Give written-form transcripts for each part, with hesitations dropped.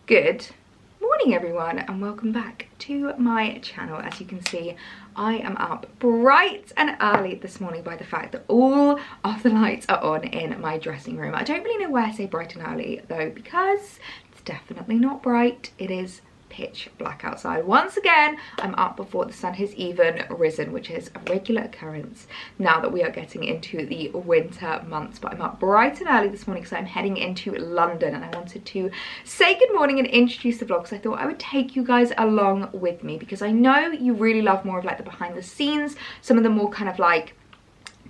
Good morning everyone and welcome back to my channel. As you can see, I am up bright and early this morning by the fact that all of the lights are on in my dressing room. I don't really know why I say bright and early though, because it's definitely not bright. It is pitch black outside. Once again, I'm up before the sun has even risen, which is a regular occurrence now that we are getting into the winter months. But I'm up bright and early this morning because I'm heading into London, and I wanted to say good morning and introduce the vlog. So I thought I would take you guys along with me because I know you really love more of like the behind the scenes, some of the more kind of like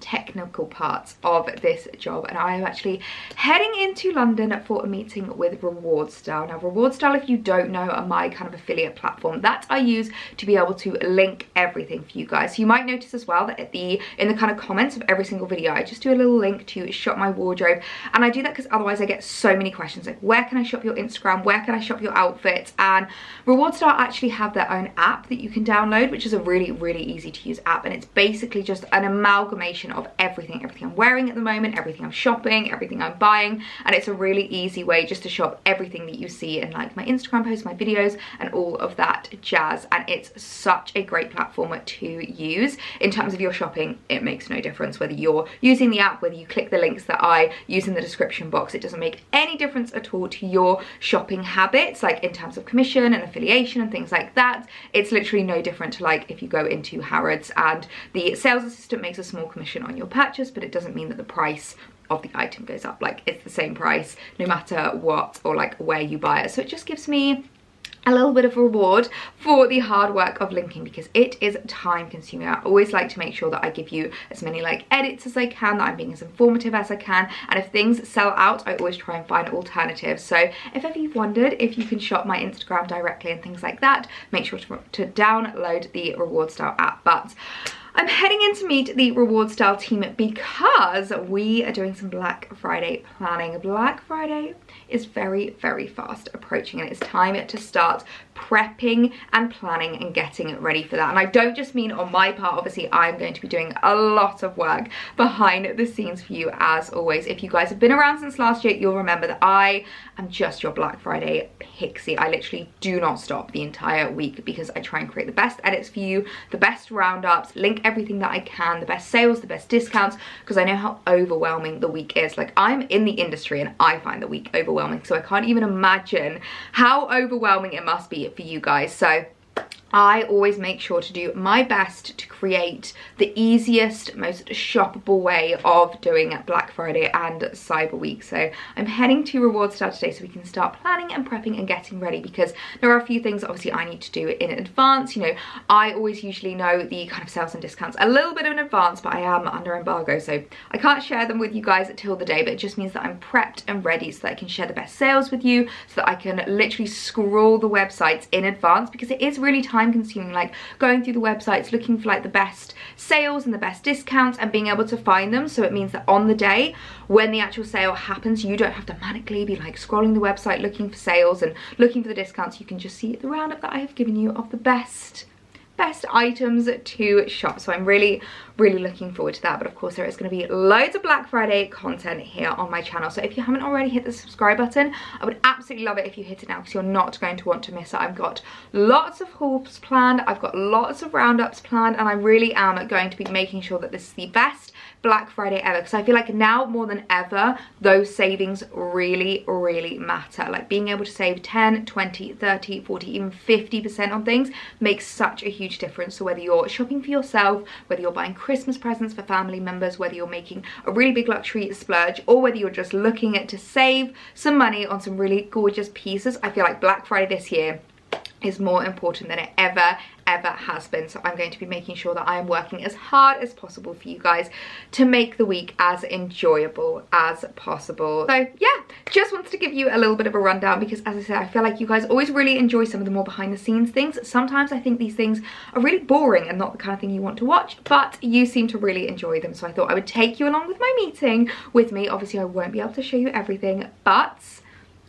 technical parts of this job, and I am actually heading into London for a meeting with RewardStyle. Now RewardStyle, if you don't know, are my kind of affiliate platform that I use to be able to link everything for you guys. So you might notice as well that in the kind of comments of every single video I just do a little link to shop my wardrobe, and I do that because otherwise I get so many questions like, where can I shop your Instagram, where can I shop your outfits? And RewardStyle actually have their own app that you can download, which is a really easy to use app, and it's basically just an amalgamation of everything I'm wearing at the moment, everything I'm shopping, everything I'm buying, and it's a really easy way just to shop everything that you see in like my Instagram posts, my videos, and all of that jazz. And it's such a great platform to use in terms of your shopping. It makes no difference whether you're using the app, whether you click the links that I use in the description box. It doesn't make any difference at all to your shopping habits, like in terms of commission and affiliation and things like that. It's literally no different to like if you go into Harrods and the sales assistant makes a small commission on your purchase, but it doesn't mean that the price of the item goes up. Like, it's the same price no matter what or like where you buy it. So it just gives me a little bit of reward for the hard work of linking, because it is time consuming. I always like to make sure that I give you as many like edits as I can, that I'm being as informative as I can, and if things sell out, I always try and find alternatives. So if ever you've wondered if you can shop my Instagram directly and things like that, make sure to download the RewardStyle app. But I'm heading in to meet the RewardStyle team because we are doing some Black Friday planning. Black Friday is very fast approaching, and it's time to start prepping and planning and getting ready for that. And I don't just mean on my part. Obviously I'm going to be doing a lot of work behind the scenes for you as always. If you guys have been around since last year, you'll remember that I am just your Black Friday pixie. I literally do not stop the entire week because I try and create the best edits for you, the best roundups, link everything that I can, the best sales, the best discounts, because I know how overwhelming the week is. Like, I'm in the industry and I find the week overwhelming, so I can't even imagine how overwhelming it must be for you guys. So I always make sure to do my best to create the easiest, most shoppable way of doing Black Friday and Cyber Week. So I'm heading to RewardStyle today so we can start planning and prepping and getting ready, because there are a few things obviously I need to do in advance. You know, I always usually know the kind of sales and discounts a little bit in advance, but I am under embargo, so I can't share them with you guys until the day, but it just means that I'm prepped and ready so that I can share the best sales with you, so that I can literally scroll the websites in advance, because it is really time consuming, like going through the websites looking for like the best sales and the best discounts and being able to find them. So it means that on the day when the actual sale happens, you don't have to manically be like scrolling the website looking for sales and looking for the discounts. You can just see the roundup that I have given you of the best items to shop. So I'm really looking forward to that. But of course there is going to be loads of Black Friday content here on my channel, so if you haven't already hit the subscribe button, I would absolutely love it if you hit it now, because you're not going to want to miss it. I've got lots of hauls planned, I've got lots of roundups planned, and I really am going to be making sure that this is the best Black Friday ever, because I feel like now more than ever those savings really matter. Like being able to save 10, 20, 30, 40, even 50% on things makes such a huge difference. So whether you're shopping for yourself, whether you're buying Christmas presents for family members, whether you're making a really big luxury splurge, or whether you're just looking to save some money on some really gorgeous pieces, I feel like Black Friday this year is more important than it ever has been. So I'm going to be making sure that I am working as hard as possible for you guys to make the week as enjoyable as possible. So yeah, just wanted to give you a little bit of a rundown, because as I said, I feel like you guys always really enjoy some of the more behind the scenes things. Sometimes I think these things are really boring and not the kind of thing you want to watch, but you seem to really enjoy them. So I thought I would take you along with my meeting with me. Obviously I won't be able to show you everything, but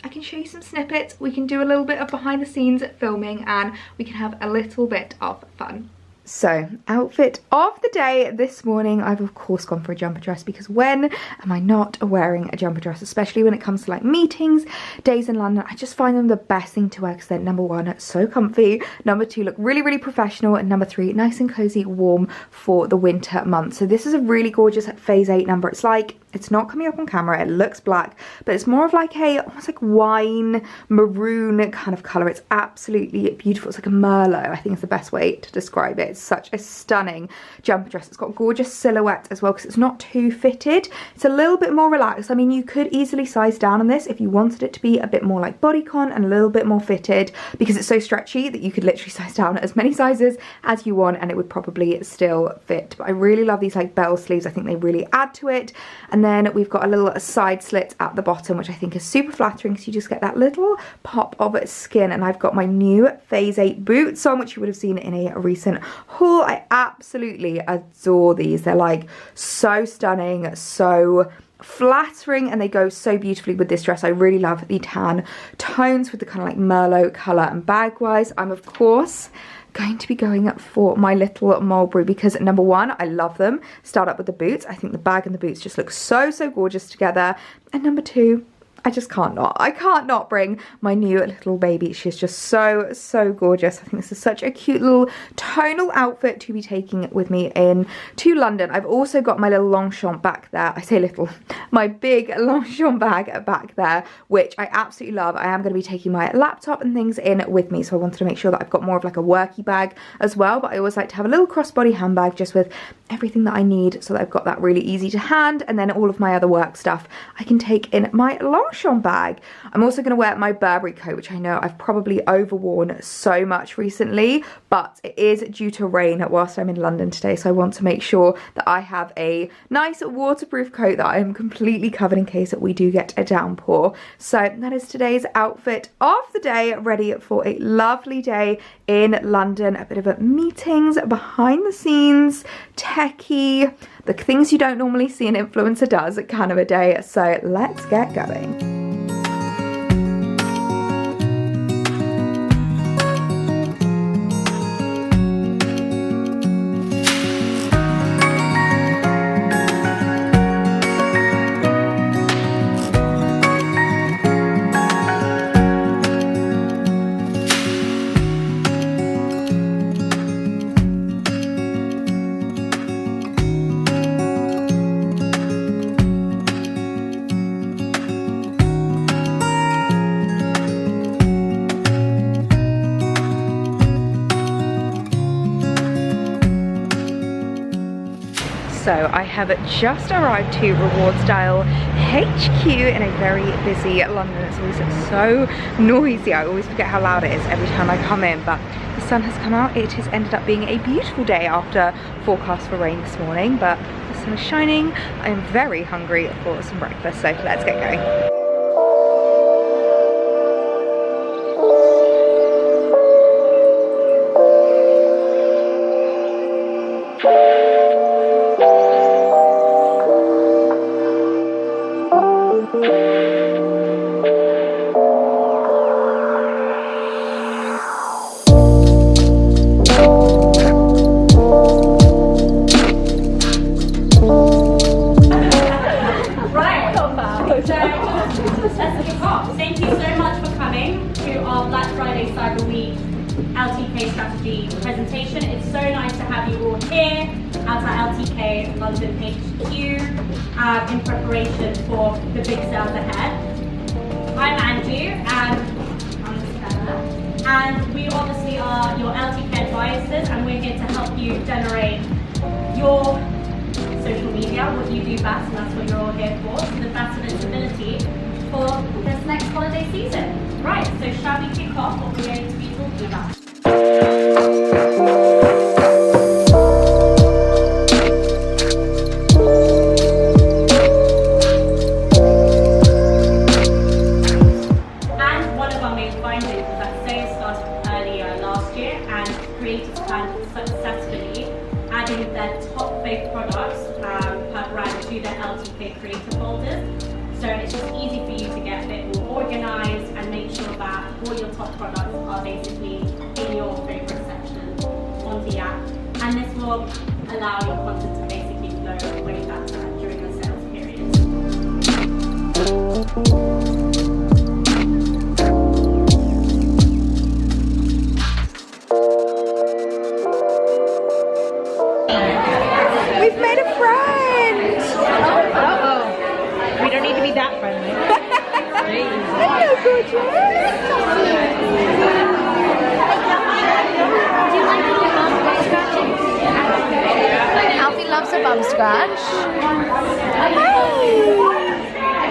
I can show you some snippets. We can do a little bit of behind the scenes filming and we can have a little bit of fun. So, outfit of the day this morning, I've of course gone for a jumper dress, because when am I not wearing a jumper dress, especially when it comes to like meetings, days in London. I just find them the best thing to wear because they're, number one, so comfy, number two, look really, really professional, and number three, nice and cozy, warm for the winter months. So this is a really gorgeous phase 8 number. It's like, it's not coming up on camera, it looks black, but it's more of like a, almost like wine maroon kind of colour. It's absolutely beautiful. It's like a Merlot, I think is the best way to describe it. It's such a stunning jumper dress. It's got gorgeous silhouette as well because it's not too fitted. It's a little bit more relaxed. I mean, you could easily size down on this if you wanted it to be a bit more like bodycon and a little bit more fitted, because it's so stretchy that you could literally size down as many sizes as you want and it would probably still fit. But I really love these like bell sleeves. I think they really add to it. And then we've got a little side slit at the bottom, which I think is super flattering, so you just get that little pop of skin. And I've got my new phase 8 boots on, which you would have seen in a recent haul. I absolutely adore these. They're like so stunning, so flattering, and they go so beautifully with this dress. I really love the tan tones with the kind of like Merlot colour. And bag wise, I'm of course going to be going for my little mulberry because number one, I love them. Start up with the boots. I think the bag and the boots just look so, so gorgeous together. And number two, I just can't not. I can't not bring my new little baby. She's just so, so gorgeous. I think this is such a cute little tonal outfit to be taking with me in to London. I've also got my little Longchamp back there. I say little, my big Longchamp bag back there, which I absolutely love. I am going to be taking my laptop and things in with me, so I wanted to make sure that I've got more of like a worky bag as well. But I always like to have a little crossbody handbag just with everything that I need, so that I've got that really easy to hand, and then all of my other work stuff I can take in my Longchamp bag. I'm also going to wear my Burberry coat, which I know I've probably overworn so much recently, but it is due to rain whilst I'm in London today, so I want to make sure that I have a nice waterproof coat that I'm completely covered in case that we do get a downpour. So that is today's outfit of the day, ready for a lovely day in London. A bit of a meetings, behind the scenes, techie, the things you don't normally see an influencer does kind of a day. So let's get going. So I have just arrived to RewardStyle HQ in a very busy London. It's always so noisy. I always forget how loud it is every time I come in, but the sun has come out. It has ended up being a beautiful day after forecast for rain this morning, but the sun is shining. I am very hungry for some breakfast, so let's get going. Thank you so much for coming to our Black Friday Cyber Week LTK strategy presentation. It's so nice to have you all here at our LTK London HQ in preparation for the big sales ahead. I'm Andrew and I'm Stella, and we obviously are your LTK advisors, and we're here to help you generate your social media, what you do best, and that's what you're all here for, so the best visibility for this next holiday season. Right, so shall we kick off what we're going to be talking about? And one of our main findings is that sales started earlier last year, and creators planned successfully adding their top 5 products per brand to their LTK creator folders. So it's just easy for you to get a bit more organised and make sure that all your top products are basically in your favourite section on the app. And allow your content to basically flow way better during the sales period. We've made a friend! We don't need to be that friendly. Hello, gorgeous! Do you like little bum scratching? Alfie loves a bum scratch. Hey.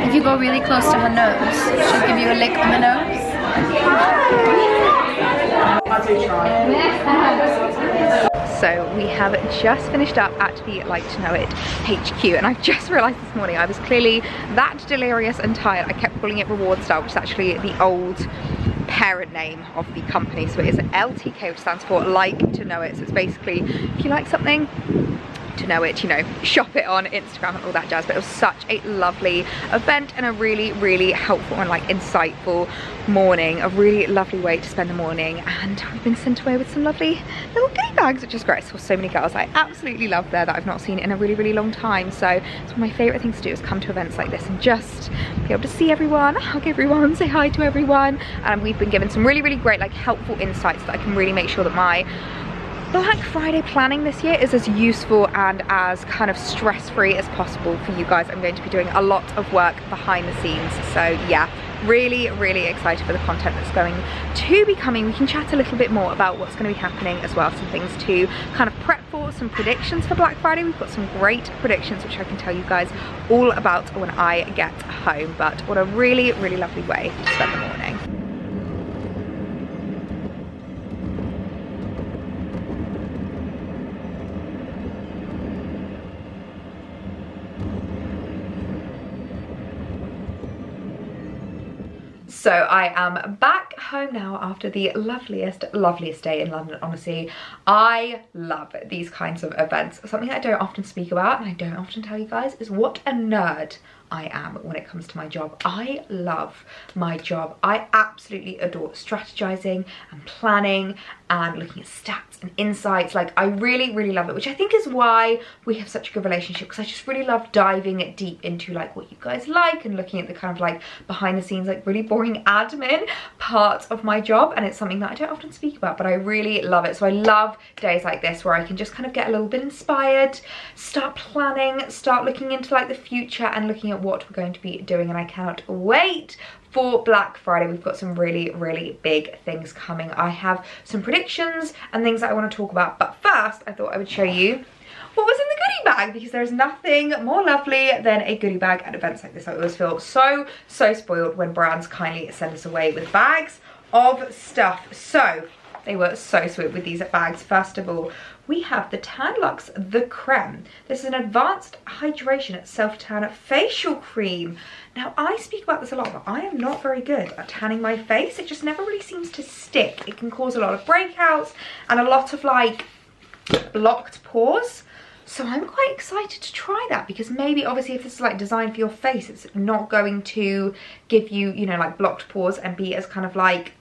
If you go really close to her nose, she'll give you a lick on the nose. So we have just finished up at the Like to Know It HQ, and I've just realised this morning I was clearly that delirious and tired. I kept calling it RewardStyle, which is actually the old parent name of the company. So it is LTK, which stands for Like to Know It. So it's basically, if you like something, to know it, you know, shop it on Instagram and all that jazz. But it was such a lovely event and a really helpful and like insightful morning, a really lovely way to spend the morning. And we've been sent away with some lovely little goodie bags, which is great. I saw so many girls I absolutely love there that I've not seen in a really long time. So it's one of my favorite things to do, is come to events like this and just be able to see everyone, hug everyone, say hi to everyone. And we've been given some really great like helpful insights that I can really make sure that my Black Friday planning this year is as useful and as kind of stress-free as possible for you guys. I'm going to be doing a lot of work behind the scenes. So yeah, really excited for the content that's going to be coming. We can chat a little bit more about what's going to be happening as well, some things to kind of prep for, some predictions for Black Friday. We've got some great predictions which I can tell you guys all about when I get home. But what a really lovely way to spend the morning. So I am back home now after the loveliest day in London. Honestly, I love these kinds of events. Something I don't often speak about and I don't often tell you guys is what a nerd I am when it comes to my job. I love my job. I absolutely adore strategizing and planning and looking at stats and insights. Like, I really love it, which I think is why we have such a good relationship, because I just really love diving deep into like what you guys like and looking at the kind of like behind the scenes, like really boring admin part of my job. And it's something that I don't often speak about, but I really love it. So I love days like this where I can just kind of get a little bit inspired, start planning, start looking into like the future and looking at what we're going to be doing. And I cannot wait for Black Friday. We've got some really big things coming. I have some predictions and things that I want to talk about, but first I thought I would show you what was in the goodie bag, because there's nothing more lovely than a goodie bag at events like this. I always feel so spoiled when brands kindly send us away with bags of stuff. So they were so sweet with these bags. First of all, we have the Tan Luxe The Creme. This is an advanced hydration self-tan facial cream. Now, I speak about this a lot, but I am not very good at tanning my face. It just never really seems to stick. It can cause a lot of breakouts and a lot of like blocked pores. So I'm quite excited to try that, because maybe obviously if this is like designed for your face, it's not going to give you, you know, like blocked pores and be as kind of like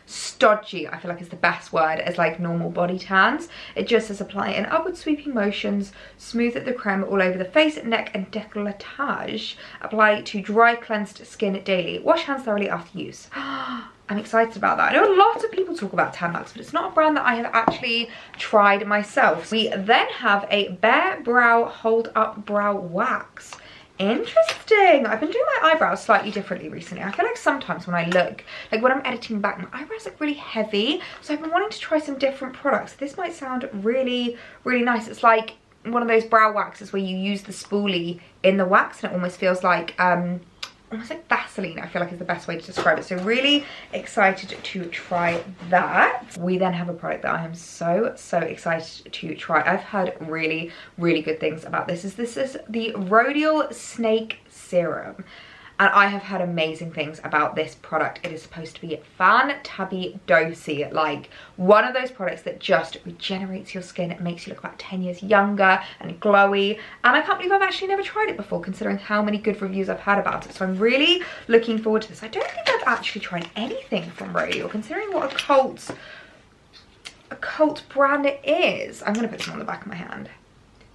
stodgy, I feel like is the best word, as like normal body tans. It just says apply in upward sweeping motions, smooth the creme all over the face, neck and décolletage. Apply to dry cleansed skin daily. Wash hands thoroughly after use. I'm excited about that. I know a lot of people talk about Tan Luxe, but it's not a brand that I have actually tried myself. We then have a Bare Brow Hold Up Brow Wax. Interesting. I've been doing my eyebrows slightly differently recently. I feel like sometimes when I look, like when I'm editing back, my eyebrows look really heavy. So I've been wanting to try some different products. This might sound really nice. It's like one of those brow waxes where you use the spoolie in the wax and it almost feels like almost like Vaseline, I feel like is the best way to describe it. So really excited to try that. We then have a product that I am so excited to try. I've heard really good things about this. This is the Rhodial Snake Serum. And I have heard amazing things about this product. It is supposed to be fantabulous, like one of those products that just regenerates your skin. It makes you look about 10 years younger and glowy. And I can't believe I've actually never tried it before, considering how many good reviews I've had about it. So I'm really looking forward to this. I don't think I've actually tried anything from Rhodial, considering what a cult brand it is. I'm gonna put some on the back of my hand.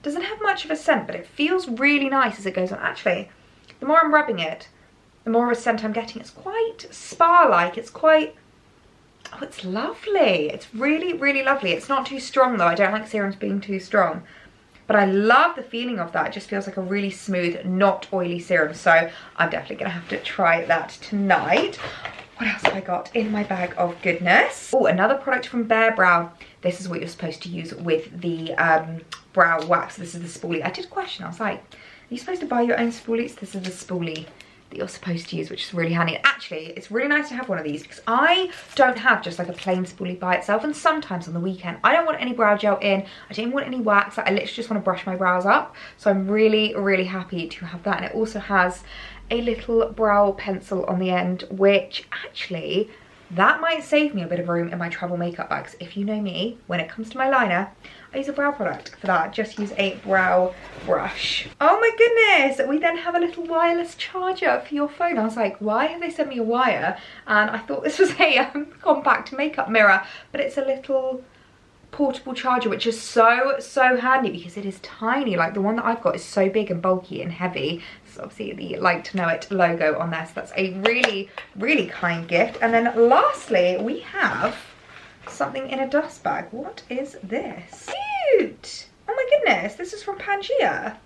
Doesn't have much of a scent, but it feels really nice as it goes on. Actually, the more I'm rubbing it, the more of a scent I'm getting. It's quite spa-like. It's quite, oh, it's lovely. It's really, really lovely. It's not too strong though. I don't like serums being too strong. But I love the feeling of that. It just feels like a really smooth, not oily serum. So I'm definitely gonna have to try that tonight. What else have I got in my bag of goodness? Oh, another product from Bare Brow. This is what you're supposed to use with the brow wax. This is the spoolie. I did question, I was like, are you supposed to buy your own spoolies? This is the spoolie that you're supposed to use, which is really handy. And actually, it's really nice to have one of these because I don't have just like a plain spoolie by itself, and sometimes on the weekend I don't want any brow gel in, I don't want any wax, like, I literally just want to brush my brows up. So I'm really, really happy to have that. And it also has a little brow pencil on the end, which actually, that might save me a bit of room in my travel makeup bags. If you know me, when it comes to my liner, I use a brow product for that. Just use a brow brush. Oh my goodness, we then have a little wireless charger for your phone. I was like, why have they sent me a wire? And I thought this was a compact makeup mirror, but it's a little portable charger, which is so handy because it is tiny. Like the one that I've got is so big and bulky and heavy. So obviously the Like to Know It logo on there, so that's a really, really kind gift. And then lastly, we have something in a dust bag. What is this? Cute! Oh my goodness, this is from Pangea.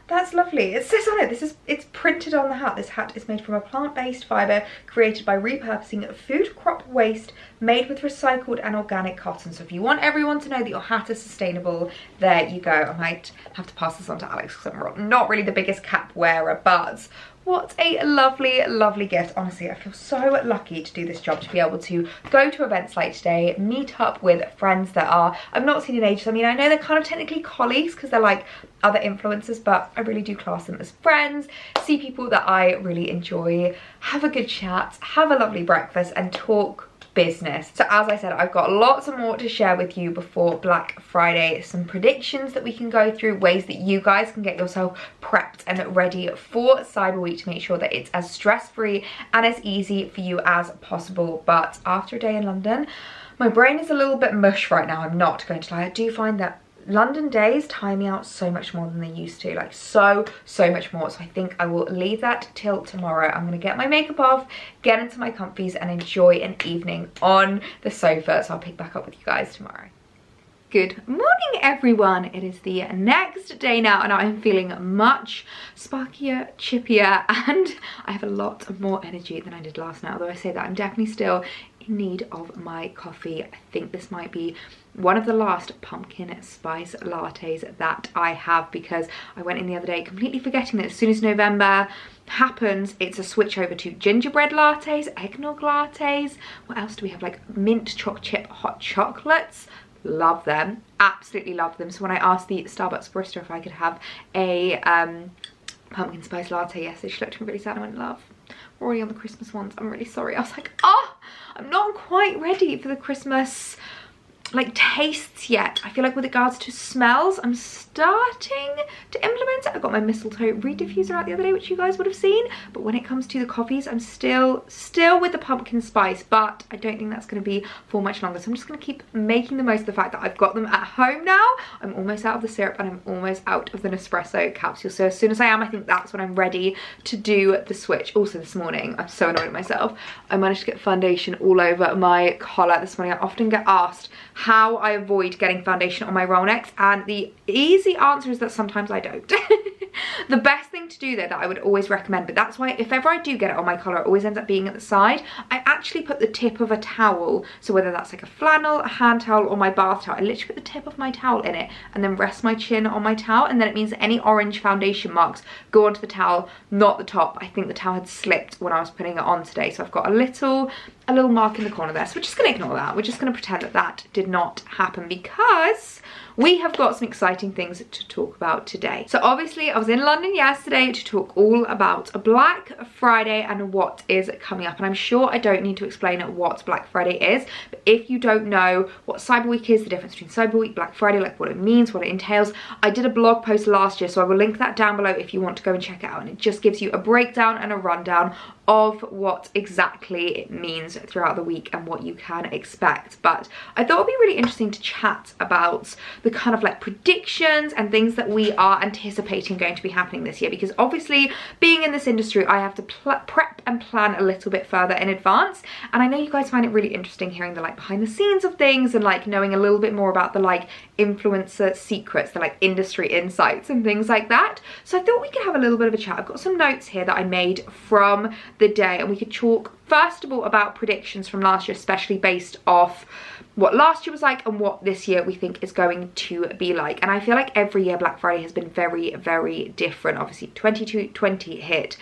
That's lovely. It says on it, it's printed on the hat. This hat is made from a plant-based fibre created by repurposing food crop waste made with recycled and organic cotton. So if you want everyone to know that your hat is sustainable, there you go. I might have to pass this on to Alex because I'm not really the biggest cap wearer, but what a lovely, lovely gift. Honestly, I feel so lucky to do this job, to be able to go to events like today, meet up with friends that I've not seen in ages. I mean, I know they're kind of technically colleagues because they're like other influencers, but I really do class them as friends, see people that I really enjoy, have a good chat, have a lovely breakfast and talk business. So as I said, I've got lots more to share with you before Black Friday, some predictions that we can go through, ways that you guys can get yourself prepped and ready for Cyber Week to make sure that it's as stress-free and as easy for you as possible. But after a day in London, my brain is a little bit mush right now, I'm not going to lie. I do find that London days tire me out so much more than they used to, like so much more. So I think I will leave that till tomorrow. I'm gonna get my makeup off, get into my comfies and enjoy an evening on the sofa. So I'll pick back up with you guys tomorrow. Good morning everyone, it is the next day now and I am feeling much sparkier, chippier, and I have a lot more energy than I did last night. Although I say that, I'm definitely still in need of my coffee. I think this might be one of the last pumpkin spice lattes that I have, because I went in the other day completely forgetting that as soon as November happens, it's a switch over to gingerbread lattes, eggnog lattes. What else do we have? Like mint choc chip hot chocolates. Love them, absolutely love them. So when I asked the Starbucks barista if I could have a pumpkin spice latte yesterday, she looked at me really sad and went, love, we're already on the Christmas ones, I'm really sorry. I was like, oh, I'm not quite ready for the Christmas like tastes yet. I feel like with regards to smells, I'm starting to implement it. I got my mistletoe reed diffuser out the other day, which you guys would have seen, but when it comes to the coffees, I'm still with the pumpkin spice, but I don't think that's going to be for much longer. So I'm just going to keep making the most of the fact that I've got them at home now. I'm almost out of the syrup and I'm almost out of the Nespresso capsule. So as soon as I am, I think that's when I'm ready to do the switch. Also this morning, I'm so annoyed at myself. I managed to get foundation all over my collar this morning. I often get asked how I avoid getting foundation on my roll necks, and the easy answer is that sometimes I don't. The best thing to do though, that I would always recommend, but that's why if ever I do get it on my collar, it always ends up being at the side, I actually put the tip of a towel, so whether that's like a flannel, a hand towel or my bath towel, I literally put the tip of my towel in it and then rest my chin on my towel, and then it means that any orange foundation marks go onto the towel, not the top. I think the towel had slipped when I was putting it on today, so I've got a little mark in the corner there, so we're just going to ignore that. We're just going to pretend that that did not happen, because we have got some exciting things to talk about today. So obviously I was in London yesterday to talk all about Black Friday and what is coming up, and I'm sure I don't need to explain what Black Friday is, but if you don't know what Cyber Week is, the difference between Cyber Week, Black Friday, like what it means, what it entails, I did a blog post last year, so I will link that down below if you want to go and check it out, and it just gives you a breakdown and a rundown of what exactly it means throughout the week and what you can expect. But I thought it'd be really interesting to chat about the kind of like predictions and things that we are anticipating going to be happening this year, because obviously being in this industry I have to prep and plan a little bit further in advance, and I know you guys find it really interesting hearing the like behind the scenes of things and like knowing a little bit more about the like influencer secrets, the like industry insights and things like that. So I thought we could have a little bit of a chat. I've got some notes here that I made from the day, and we could talk first of all about predictions from last year, especially based off what last year was like and what this year we think is going to be like. And I feel like every year Black Friday has been very, very different. Obviously 2020 hit.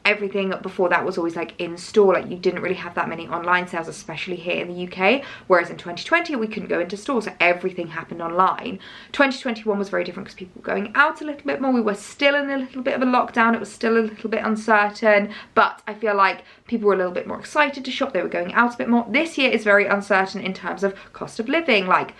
Everything before that was always like in store, like you didn't really have that many online sales, especially here in the UK, whereas in 2020 we couldn't go into stores, so everything happened online. 2021 was very different because people were going out a little bit more. We were still in a little bit of a lockdown, it was still a little bit uncertain, but I feel like people were a little bit more excited to shop, they were going out a bit more. This year is very uncertain in terms of cost of living, like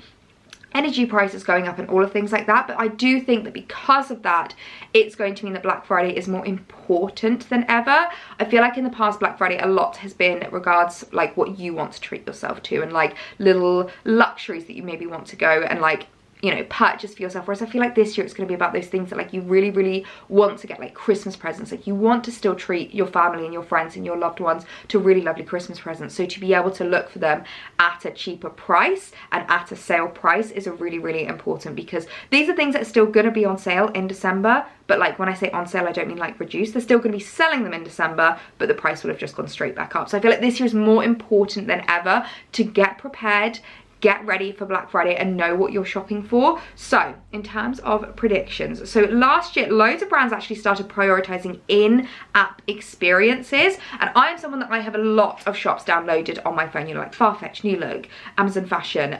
energy prices going up and all of things like that. But I do think that because of that, it's going to mean that Black Friday is more important than ever. I feel like in the past Black Friday a lot has been regards like what you want to treat yourself to and like little luxuries that you maybe want to go and like, you know, purchase for yourself. Whereas I feel like this year it's going to be about those things that like you really, really want to get, like Christmas presents. Like you want to still treat your family and your friends and your loved ones to really lovely Christmas presents. So to be able to look for them at a cheaper price and at a sale price is a really, really important, because these are things that are still going to be on sale in December. But like when I say on sale, I don't mean like reduced. They're still going to be selling them in December, but the price will have just gone straight back up. So I feel like this year is more important than ever to get prepared, get ready for Black Friday and know what you're shopping for. So in terms of predictions, so last year loads of brands actually started prioritizing in-app experiences, and I am someone that I have a lot of shops downloaded on my phone, you know, like Farfetch, New Look, Amazon Fashion,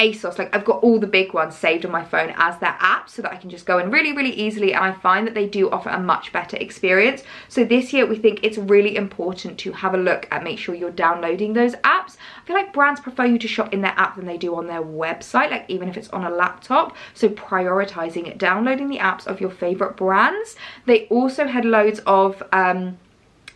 ASOS, like I've got all the big ones saved on my phone as their app so that I can just go in really, really easily, and I find that they do offer a much better experience. So this year we think it's really important to have a look at, make sure you're downloading those apps. I feel like brands prefer you to shop in their app than they do on their website, like even if it's on a laptop. So prioritizing it, downloading the apps of your favorite brands. They also had loads of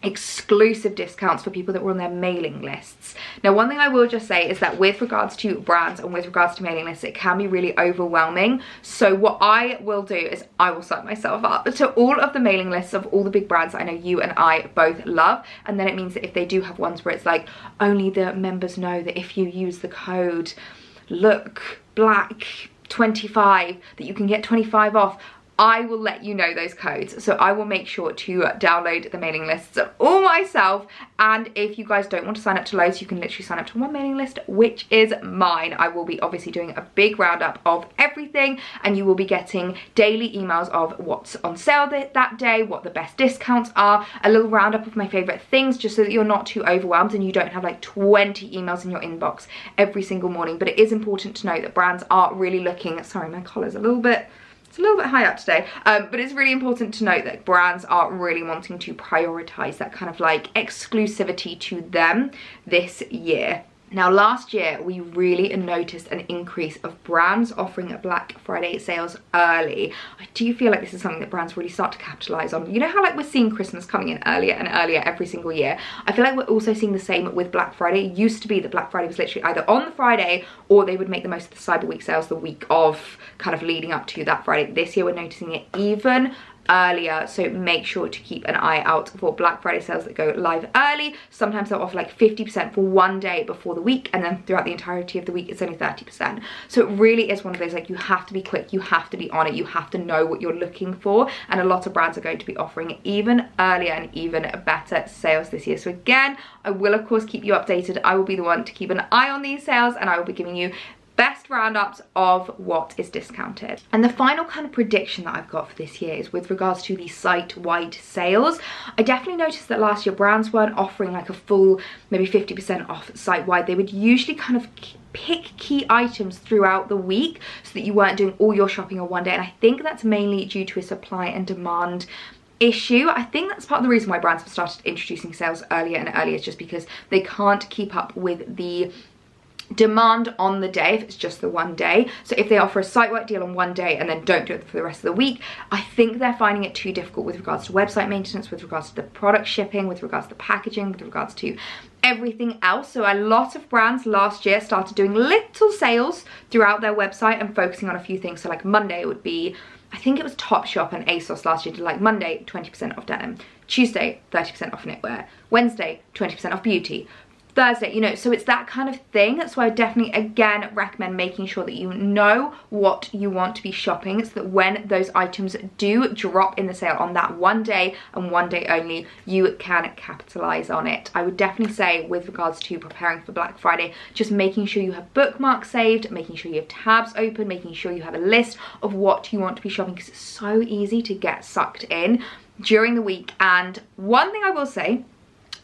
exclusive discounts for people that were on their mailing lists. Now one thing I will just say is that with regards to brands and with regards to mailing lists, it can be really overwhelming. So what I will do is I will sign myself up to all of the mailing lists of all the big brands that I know you and I both love, and then it means that if they do have ones where it's like only the members know that if you use the code look black 25 that you can get 25 off, I will let you know those codes. So I will make sure to download the mailing lists all myself, and if you guys don't want to sign up to loads, you can literally sign up to one mailing list, which is mine. I will be obviously doing a big roundup of everything, and you will be getting daily emails of what's on sale that day, what the best discounts are, a little roundup of my favorite things, just so that you're not too overwhelmed and you don't have like 20 emails in your inbox every single morning. But it is important to note that brands are really looking, sorry my collar's a little bit high up today, but it's really important to note that brands are really wanting to prioritize that kind of like exclusivity to them this year. Now last year we really noticed an increase of brands offering Black Friday sales early. I do feel like this is something that brands really start to capitalize on. You know how like we're seeing Christmas coming in earlier and earlier every single year? I feel like we're also seeing the same with Black Friday. It used to be that Black Friday was literally either on the Friday or they would make the most of the cyber week sales the week of, kind of leading up to that Friday. This year we're noticing it even earlier, so make sure to keep an eye out for Black Friday sales that go live early. Sometimes they'll offer like 50% for one day before the week, and then throughout the entirety of the week it's only 30%. So it really is one of those, like, you have to be quick, you have to be on it, you have to know what you're looking for, and a lot of brands are going to be offering even earlier and even better sales this year. So again, I will of course keep you updated. I will be the one to keep an eye on these sales, and I will be giving you best roundups of what is discounted. And the final kind of prediction that I've got for this year is with regards to the site-wide sales. I definitely noticed that last year brands weren't offering like a full maybe 50% off site-wide. They would usually kind of pick key items throughout the week so that you weren't doing all your shopping on one day, and I think that's mainly due to a supply and demand issue. I think that's part of the reason why brands have started introducing sales earlier and earlier, is just because they can't keep up with the demand on the day if it's just the one day. So if they offer a site work deal on one day and then don't do it for the rest of the week, I think they're finding it too difficult with regards to website maintenance, with regards to the product shipping, with regards to the packaging, with regards to everything else. So a lot of brands last year started doing little sales throughout their website and focusing on a few things. So like Monday it would be, I think it was Topshop and ASOS last year did like Monday 20% off denim, Tuesday 30% off knitwear, Wednesday 20% off beauty, Thursday, you know, so it's that kind of thing. So I definitely, again, recommend making sure that you know what you want to be shopping, so that when those items do drop in the sale on that one day and one day only, you can capitalize on it. I would definitely say with regards to preparing for Black Friday, just making sure you have bookmarks saved, making sure you have tabs open, making sure you have a list of what you want to be shopping, because it's so easy to get sucked in during the week. And one thing I will say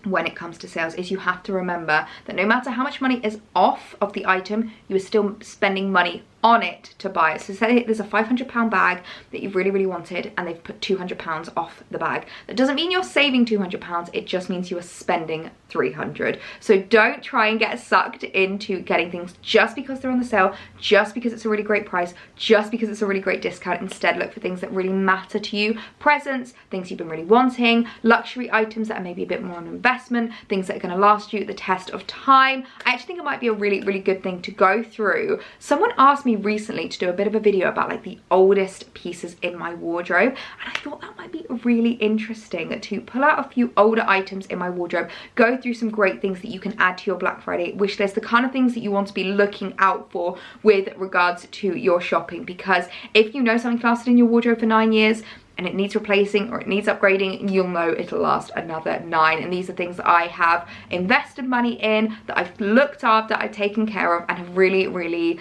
when it comes to sales is you have to remember that no matter how much money is off of the item, you are still spending money on it to buy it. So say there's a £500 bag that you really wanted and they've put £200 off the bag. That doesn't mean you're saving £200, it just means you are spending £300. So don't try and get sucked into getting things just because they're on the sale, just because it's a really great price, just because it's a really great discount. Instead, look for things that really matter to you, presents, things you've been really wanting, luxury items that are maybe a bit more an investment, things that are going to last you the test of time. I actually think it might be a really good thing to go through. Someone asked me recently to do a bit of a video about like the oldest pieces in my wardrobe, and I thought that might be really interesting to pull out a few older items in my wardrobe, go through some great things that you can add to your Black Friday wish list, the kind of things that you want to be looking out for with regards to your shopping. Because if you know something's lasted in your wardrobe for 9 years and it needs replacing or it needs upgrading, you'll know it'll last another 9. And these are things that I have invested money in, that I've looked after, I've taken care of, and have really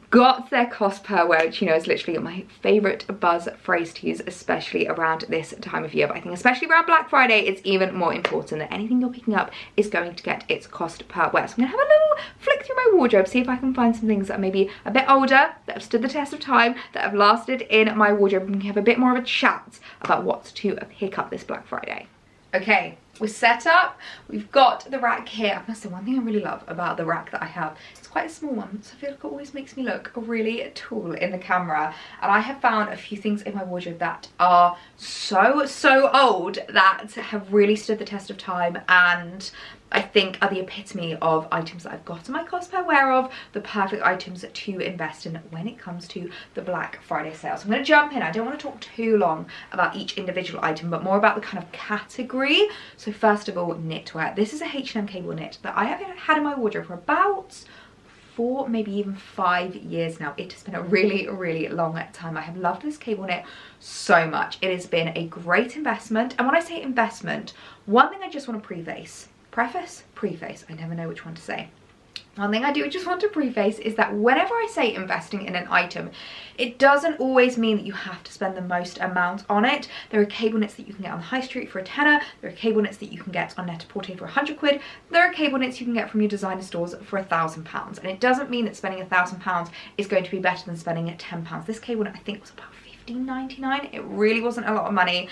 got their cost per wear, which, you know, is literally my favorite buzz phrase to use, especially around this time of year. But I think especially around Black Friday, it's even more important that anything you're picking up is going to get its cost per wear. So I'm gonna have a little flick through my wardrobe, see if I can find some things that are maybe a bit older, that have stood the test of time, that have lasted in my wardrobe, and we can have a bit more of a chat about what to pick up this Black Friday. Okay, we're set up, we've got the rack here. I must say, one thing I really love about the rack that I have, it's quite a small one, so I feel like it always makes me look really tall in the camera. And I have found a few things in my wardrobe that are so old that have really stood the test of time, and I think are the epitome of items that I've gotten my cost per wear of, the perfect items to invest in when it comes to the Black Friday sale. So I'm going to jump in. I don't want to talk too long about each individual item, but more about the kind of category. So first of all, knitwear. This is a H&M cable knit that I have had in my wardrobe for about 4, maybe even 5 years now. It has been a really long time. I have loved this cable knit so much. It has been a great investment. And when I say investment, one thing I just want to preface, I never know which one to say. One thing I do just want to preface is that whenever I say investing in an item, it doesn't always mean that you have to spend the most amount on it. There are cable knits that you can get on the high street for a tenner. There are cable knits that you can get on Net-a-Porter for 100 quid. There are cable knits you can get from your designer stores for £1,000. And it doesn't mean that spending £1,000 is going to be better than spending £10. This cable knit I think was about $15.99. It really wasn't a lot of money.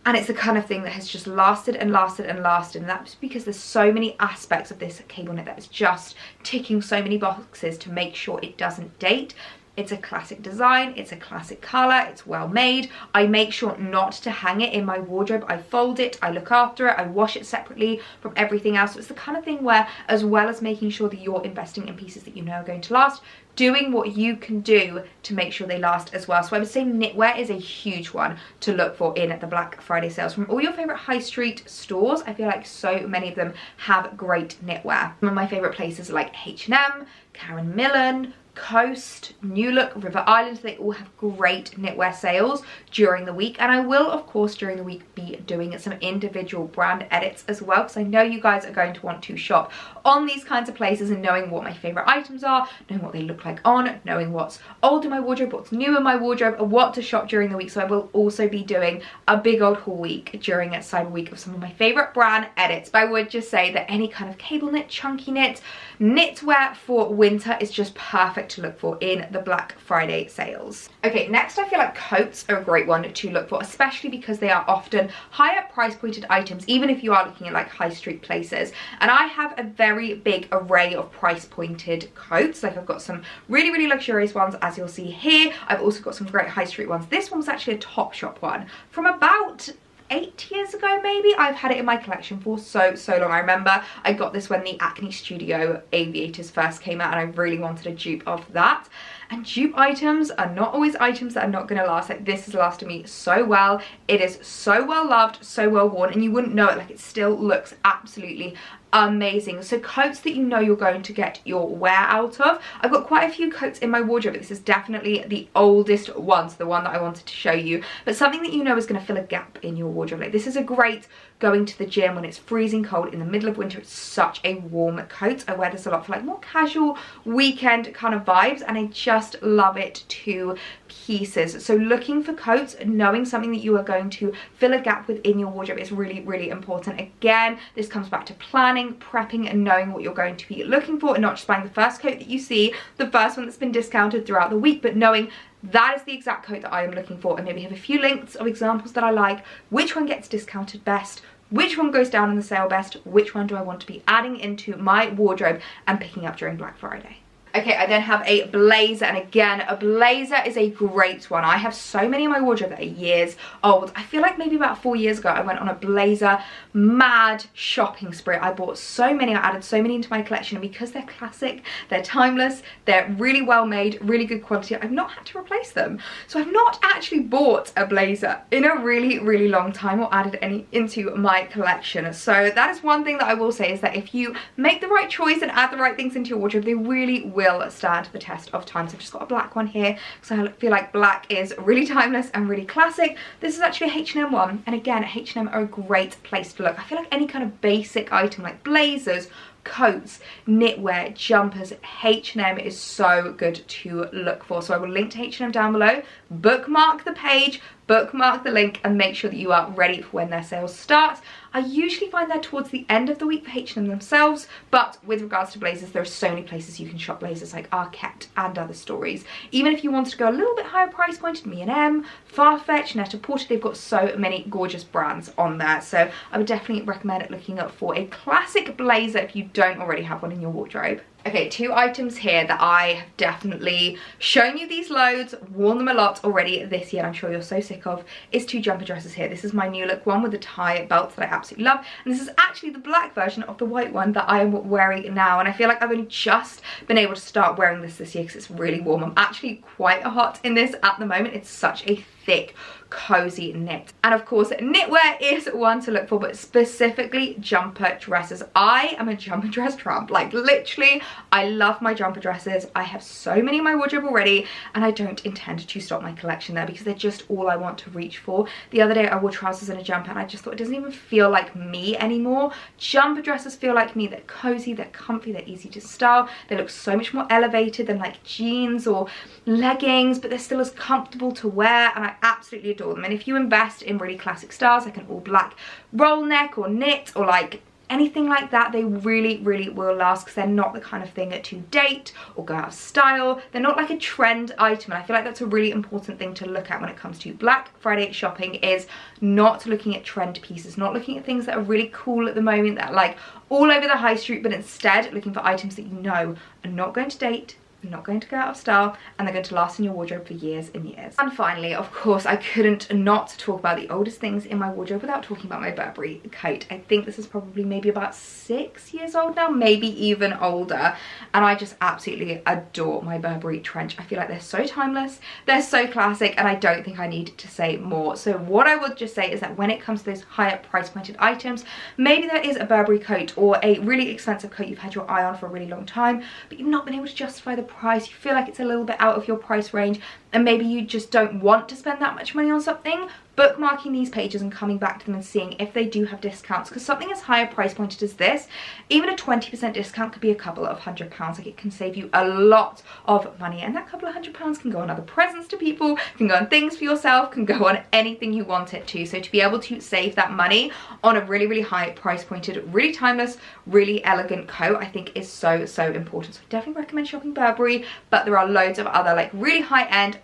And it's the kind of thing that has just lasted and lasted. And that's because there's so many aspects of this cable knit that is just ticking so many boxes to make sure it doesn't date. It's a classic design, it's a classic colour, it's well made. I make sure not to hang it in my wardrobe. I fold it, I look after it, I wash it separately from everything else. So it's the kind of thing where, as well as making sure that you're investing in pieces that you know are going to last, doing what you can do to make sure they last as well. So I would say knitwear is a huge one to look for in the Black Friday sales. From all your favourite high street stores, I feel like so many of them have great knitwear. Some of my favourite places are like H&M, Karen Millen, Coast, New Look, River Island. They all have great knitwear sales during the week, and I will of course during the week be doing some individual brand edits as well, because I know you guys are going to want to shop on these kinds of places, and knowing what my favorite items are, knowing what they look like on, knowing what's old in my wardrobe, what's new in my wardrobe, and what to shop during the week. So I will also be doing a big old haul week during Cyber Week of some of my favorite brand edits. But I would just say that any kind of cable knit, chunky knit, knitwear for winter is just perfect to look for in the Black Friday sales. Okay, next I feel like coats are a great one to look for, especially because they are often higher price pointed items, even if you are looking at like high street places. And I have a very big array of price pointed coats. Like I've got some really luxurious ones, as you'll see here. I've also got some great high street ones. This one was actually a Topshop one from about 8 years ago maybe. I've had it in my collection for so long. I remember I got this when the Acne Studio aviators first came out and I really wanted a dupe of that. And dupe items are not always items that are not going to last. Like this has lasted me so well. It is so well loved, so well worn, and you wouldn't know it. Like it still looks absolutely amazing. So coats that you know you're going to get your wear out of. I've got quite a few coats in my wardrobe. This is definitely the oldest one, so the one that I wanted to show you, but something that you know is going to fill a gap in your wardrobe. Like this is a great going to the gym when it's freezing cold in the middle of winter. It's such a warm coat. I wear this a lot for like more casual weekend kind of vibes, and I just love it to pieces. So looking for coats, knowing something that you are going to fill a gap within your wardrobe is really important. Again, this comes back to planning, prepping, and knowing what you're going to be looking for, and not just buying the first coat that you see, the first one that's been discounted throughout the week, but knowing that is the exact coat that I am looking for, and maybe have a few links of examples that I like, which one gets discounted best, which one goes down in the sale best, which one do I want to be adding into my wardrobe and picking up during Black Friday. Okay, I then have a blazer, and again, a blazer is a great one. I have so many in my wardrobe that are years old. I feel like maybe about 4 years ago I went on a blazer mad shopping spree. I bought so many, I added so many into my collection, and because they're classic, they're timeless, they're really well made, really good quality, I've not had to replace them. So I've not actually bought a blazer in a really long time, or added any into my collection. So that is one thing that I will say, is that if you make the right choice and add the right things into your wardrobe, they really will stand the test of time. So I've just got a black one here because I feel like black is really timeless and really classic. This is actually a H&M one, and again, H&M are a great place to look. I feel like any kind of basic item like blazers, coats, knitwear, jumpers, H&M is so good to look for. So I will link to H&M down below. Bookmark the page, bookmark the link, and make sure that you are ready for when their sales start. I usually find that towards the end of the week for H&M themselves, but with regards to blazers, there are so many places you can shop blazers, like Arket and other stories. Even if you wanted to go a little bit higher price point, M&M, Farfetch, Net-a-Porter, they've got so many gorgeous brands on there. So I would definitely recommend looking up for a classic blazer if you don't already have one in your wardrobe. Okay, 2 items here that I have definitely shown you these loads, worn them a lot already this year, and I'm sure you're so sick of, is 2 jumper dresses here. This is my new look one with the tie belt that I absolutely love, and this is actually the black version of the white one that I am wearing now, and I feel like I've only just been able to start wearing this year because it's really warm. I'm actually quite hot in this at the moment. It's such a thick, cozy knit. And of course, knitwear is one to look for, but specifically jumper dresses. I am a jumper dress tramp. Like literally, I love my jumper dresses. I have so many in my wardrobe already, and I don't intend to stop my collection there because they're just all I want to reach for. The other day I wore trousers and a jumper, and I just thought it doesn't even feel like me anymore. Jumper dresses feel like me. They're cozy, they're comfy, they're easy to style. They look so much more elevated than like jeans or leggings, but they're still as comfortable to wear, and I absolutely adore them. And if you invest in really classic styles like an all black roll neck or knit or like anything like that, they really will last because they're not the kind of thing to date or go out of style. They're not like a trend item, and I feel like that's a really important thing to look at when it comes to Black Friday shopping, is not looking at trend pieces, not looking at things that are really cool at the moment that are like all over the high street, but instead looking for items that you know are not going to date, not going to go out of style, and they're going to last in your wardrobe for years and years. And finally, of course, I couldn't not talk about the oldest things in my wardrobe without talking about my Burberry coat. I think this is probably maybe about 6 years old now, maybe even older, and I just absolutely adore my Burberry trench. I feel like they're so timeless, they're so classic, and I don't think I need to say more. So what I would just say is that when it comes to those higher price pointed items, maybe there is a Burberry coat or a really expensive coat you've had your eye on for a really long time, but you've not been able to justify the price, you feel like it's a little bit out of your price range, and maybe you just don't want to spend that much money on something, bookmarking these pages and coming back to them and seeing if they do have discounts, because something as higher price pointed as this, even a 20% discount could be a couple of £100. Like, it can save you a lot of money, and that couple of £100 can go on other presents to people, can go on things for yourself, can go on anything you want it to. So to be able to save that money on a really, really high price pointed, really timeless, really elegant coat, I think is so, so important. So I definitely recommend shopping Burberry, but there are loads of other like really high end,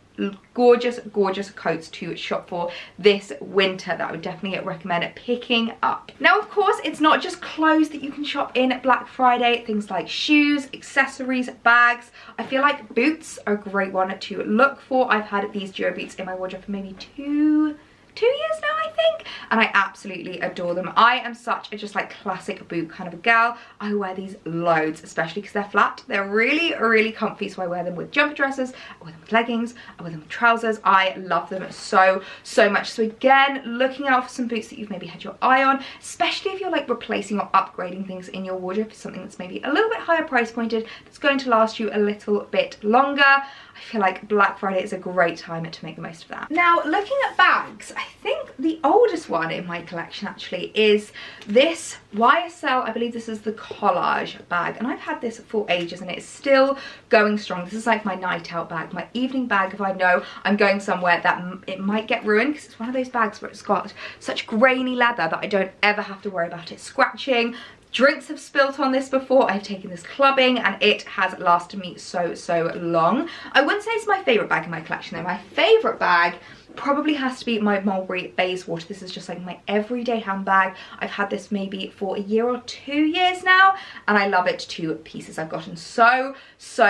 gorgeous coats to shop for this winter that I would definitely recommend picking up. Now, of course, it's not just clothes that you can shop in Black Friday. Things like shoes, accessories, bags. I feel like boots are a great one to look for. I've had these duo boots in my wardrobe for maybe two years now, I think, and I absolutely adore them. I am such a just like classic boot kind of a girl. I wear these loads, especially because they're flat. They're really, really comfy, so I wear them with jumper dresses, I wear them with leggings, I wear them with trousers. I love them so, so much. So again, looking out for some boots that you've maybe had your eye on, especially if you're like replacing or upgrading things in your wardrobe for something that's maybe a little bit higher price pointed, that's going to last you a little bit longer. I feel like Black Friday is a great time to make the most of that. Now, looking at bags, I think the oldest one in my collection actually is this YSL, I believe this is the collage bag, and I've had this for ages and it's still going strong. This is like my night out bag, my evening bag if I know I'm going somewhere that it might get ruined, because it's one of those bags where it's got such grainy leather that I don't ever have to worry about it scratching. Drinks have spilt on this before. I've taken this clubbing and it has lasted me so, so long. I wouldn't say it's my favourite bag in my collection though. My favourite bag probably has to be my Mulberry Bayswater. This is just like my everyday handbag. I've had this maybe for a year or 2 years now, and I love it to pieces. I've gotten so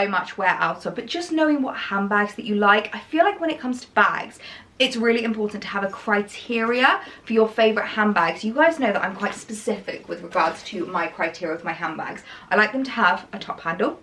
much wear out of, but just knowing what handbags that you like, I feel like when it comes to bags, it's really important to have a criteria for your favourite handbags. You guys know that I'm quite specific with regards to my criteria with my handbags. I like them to have a top handle.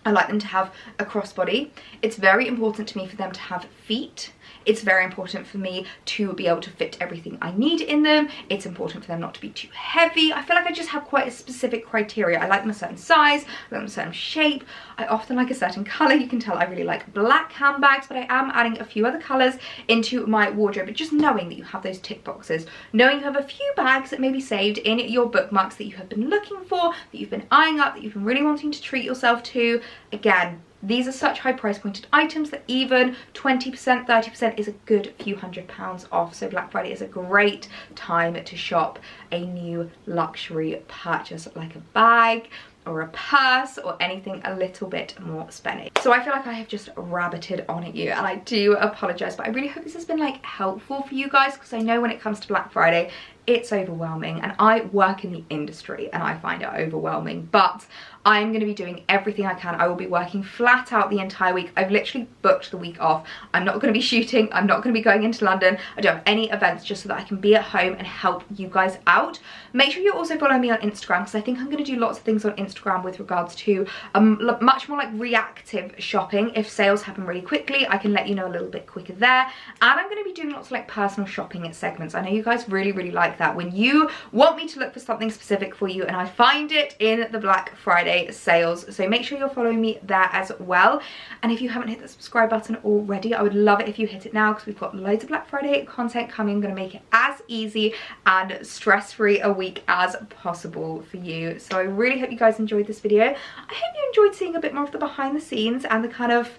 I like them to have a crossbody. It's very important to me for them to have feet. It's very important for me to be able to fit everything I need in them. It's important for them not to be too heavy. I feel like I just have quite a specific criteria. I like them a certain size, I like them a certain shape. I often like a certain colour. You can tell I really like black handbags, but I am adding a few other colours into my wardrobe. But just knowing that you have those tick boxes, knowing you have a few bags that may be saved in your bookmarks that you have been looking for, that you've been eyeing up, that you've been really wanting to treat yourself to. Again, these are such high price pointed items that even 20%, 30% is a good few £100s off. So Black Friday is a great time to shop a new luxury purchase, like a bag or a purse or anything a little bit more spenny. So I feel like I have just rabbited on at you, and I do apologise, but I really hope this has been like helpful for you guys, because I know when it comes to Black Friday it's overwhelming, and I work in the industry and I find it overwhelming, but I'm going to be doing everything I can. I will be working flat out the entire week. I've literally booked the week off. I'm not going to be shooting. I'm not going to be going into London. I don't have any events, just so that I can be at home and help you guys out. Make sure you also follow me on Instagram, because I think I'm going to do lots of things on Instagram with regards to much more like reactive shopping. If sales happen really quickly, I can let you know a little bit quicker there. And I'm going to be doing lots of like personal shopping segments. I know you guys really, really like that, when you want me to look for something specific for you and I find it in the Black Friday sales. So make sure you're following me there as well. And if you haven't hit the subscribe button already, I would love it if you hit it now, because we've got loads of Black Friday content coming. I'm going to make it as easy and stress-free a week as possible for you. So I really hope you guys enjoyed this video. I hope you enjoyed seeing a bit more of the behind the scenes and the kind of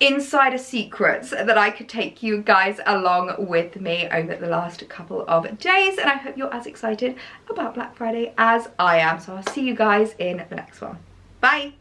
insider secrets that I could take you guys along with me over the last couple of days, and I hope you're as excited about Black Friday as I am. So I'll see you guys in the next one. Bye.